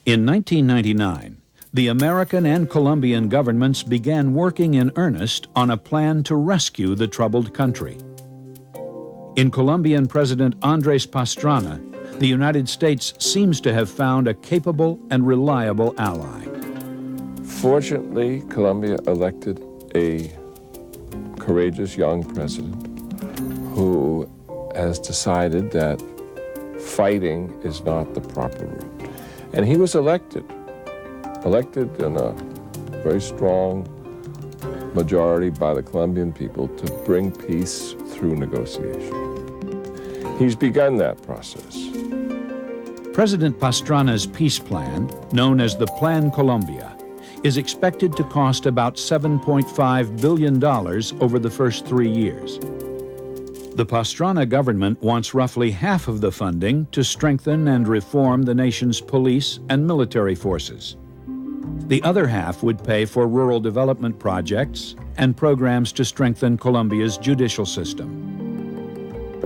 In 1999, the American and Colombian governments began working in earnest on a plan to rescue the troubled country. In Colombian President Andrés Pastrana, the United States seems to have found a capable and reliable ally. Fortunately, Colombia elected a courageous young president who has decided that fighting is not the proper route. And he was elected in a very strong majority by the Colombian people to bring peace through negotiation. He's begun that process. President Pastrana's peace plan, known as the Plan Colombia, is expected to cost about $7.5 billion over the first 3 years. The Pastrana government wants roughly half of the funding to strengthen and reform the nation's police and military forces. The other half would pay for rural development projects and programs to strengthen Colombia's judicial system.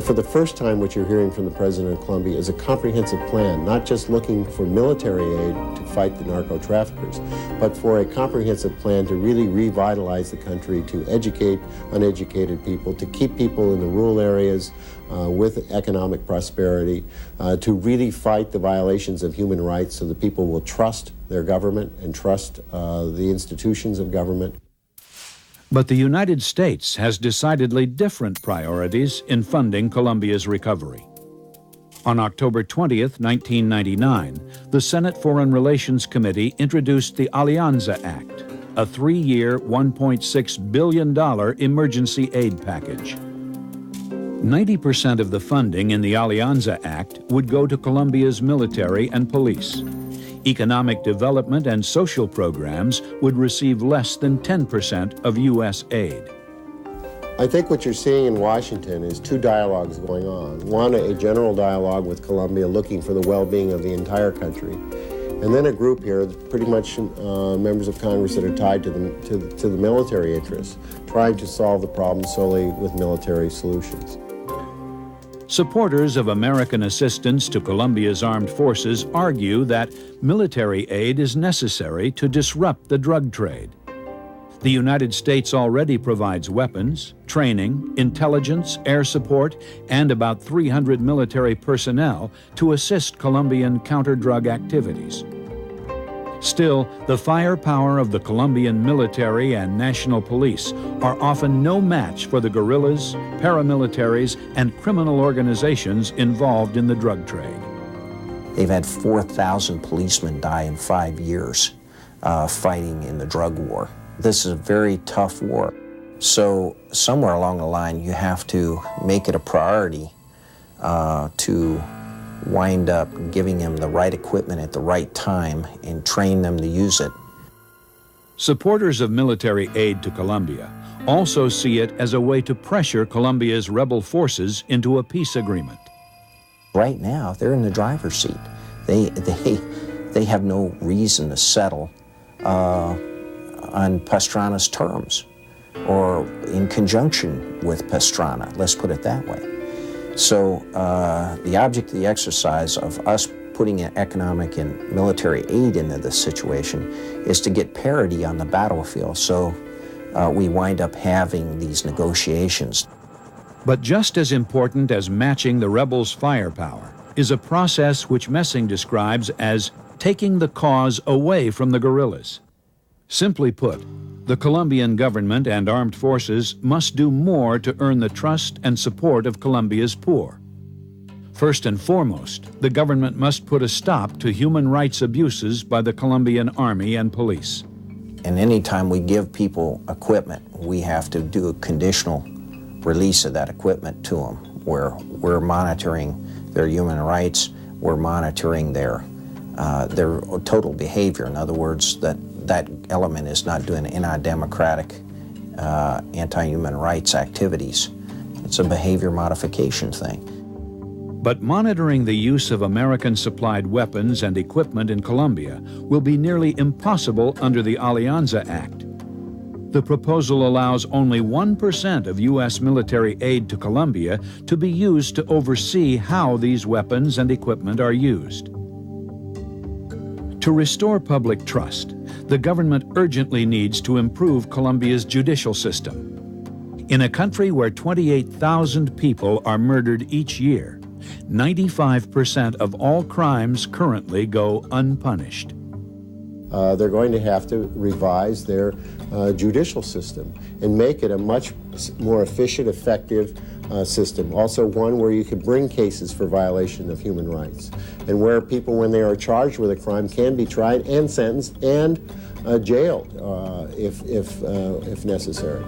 For the first time, what you're hearing from the President of Colombia is a comprehensive plan, not just looking for military aid to fight the narco-traffickers, but for a comprehensive plan to really revitalize the country, to educate uneducated people, to keep people in the rural areas with economic prosperity, to really fight the violations of human rights so that people will trust their government and trust the institutions of government. But the United States has decidedly different priorities in funding Colombia's recovery. On October 20th, 1999, the Senate Foreign Relations Committee introduced the Alianza Act, a 3-year, $1.6 billion emergency aid package. 90% of the funding in the Alianza Act would go to Colombia's military and police. Economic development and social programs would receive less than 10% of U.S. aid. I think what you're seeing in Washington is two dialogues going on. One, a general dialogue with Colombia looking for the well-being of the entire country, and then a group here, pretty much members of Congress that are tied to the military interests, trying to solve the problem solely with military solutions. Supporters of American assistance to Colombia's armed forces argue that military aid is necessary to disrupt the drug trade. The United States already provides weapons, training, intelligence, air support, and about 300 military personnel to assist Colombian counter-drug activities. Still, the firepower of the Colombian military and national police are often no match for the guerrillas, paramilitaries, and criminal organizations involved in the drug trade. They've had 4,000 policemen die in 5 years fighting in the drug war. This is a very tough war. So somewhere along the line, you have to make it a priority to wind up giving them the right equipment at the right time and train them to use it. Supporters of military aid to Colombia also see it as a way to pressure Colombia's rebel forces into a peace agreement. Right now, they're in the driver's seat. They have no reason to settle on Pastrana's terms or in conjunction with Pastrana, let's put it that way. So the object of the exercise of us putting in economic and military aid into this situation is to get parity on the battlefield, so we wind up having these negotiations. But just as important as matching the rebels' firepower is a process which Messing describes as taking the cause away from the guerrillas. Simply put, the Colombian government and armed forces must do more to earn the trust and support of Colombia's poor. First and foremost, the government must put a stop to human rights abuses by the Colombian army and police. And anytime we give people equipment, we have to do a conditional release of that equipment to them, where we're monitoring their human rights, we're monitoring their total behavior. In other words, that element is not doing anti-democratic, anti-human rights activities. It's a behavior modification thing. But monitoring the use of American-supplied weapons and equipment in Colombia will be nearly impossible under the Alianza Act. The proposal allows only 1% of U.S. military aid to Colombia to be used to oversee how these weapons and equipment are used. To restore public trust, the government urgently needs to improve Colombia's judicial system. In a country where 28,000 people are murdered each year, 95% of all crimes currently go unpunished. They're going to have to revise their judicial system and make it a much more efficient, effective system. Also one where you can bring cases for violation of human rights, and where people, when they are charged with a crime, can be tried and sentenced and jailed if necessary.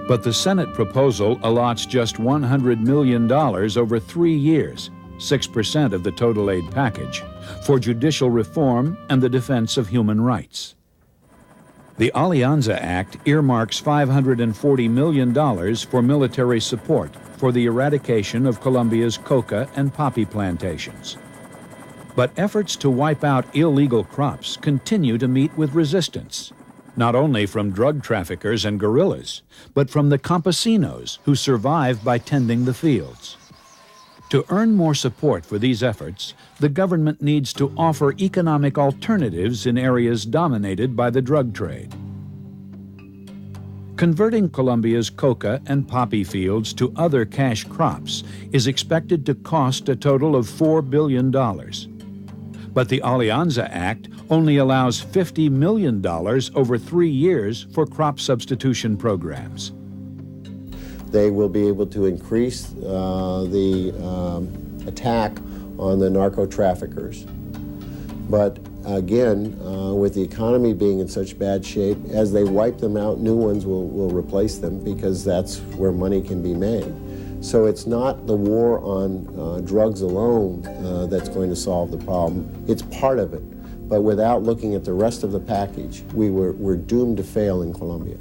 But the Senate proposal allots just $100 million over 3 years, 6% of the total aid package, for judicial reform and the defense of human rights. The Alianza Act earmarks $540 million for military support for the eradication of Colombia's coca and poppy plantations. But efforts to wipe out illegal crops continue to meet with resistance, not only from drug traffickers and guerrillas, but from the campesinos who survive by tending the fields. To earn more support for these efforts, the government needs to offer economic alternatives in areas dominated by the drug trade. Converting Colombia's coca and poppy fields to other cash crops is expected to cost a total of $4 billion. But the Alianza Act only allows $50 million over 3 years for crop substitution programs. They will be able to increase the attack on the narco-traffickers. But again, with the economy being in such bad shape, as they wipe them out, new ones will replace them, because that's where money can be made. So it's not the war on drugs alone that's going to solve the problem. It's part of it. But without looking at the rest of the package, we're doomed to fail in Colombia.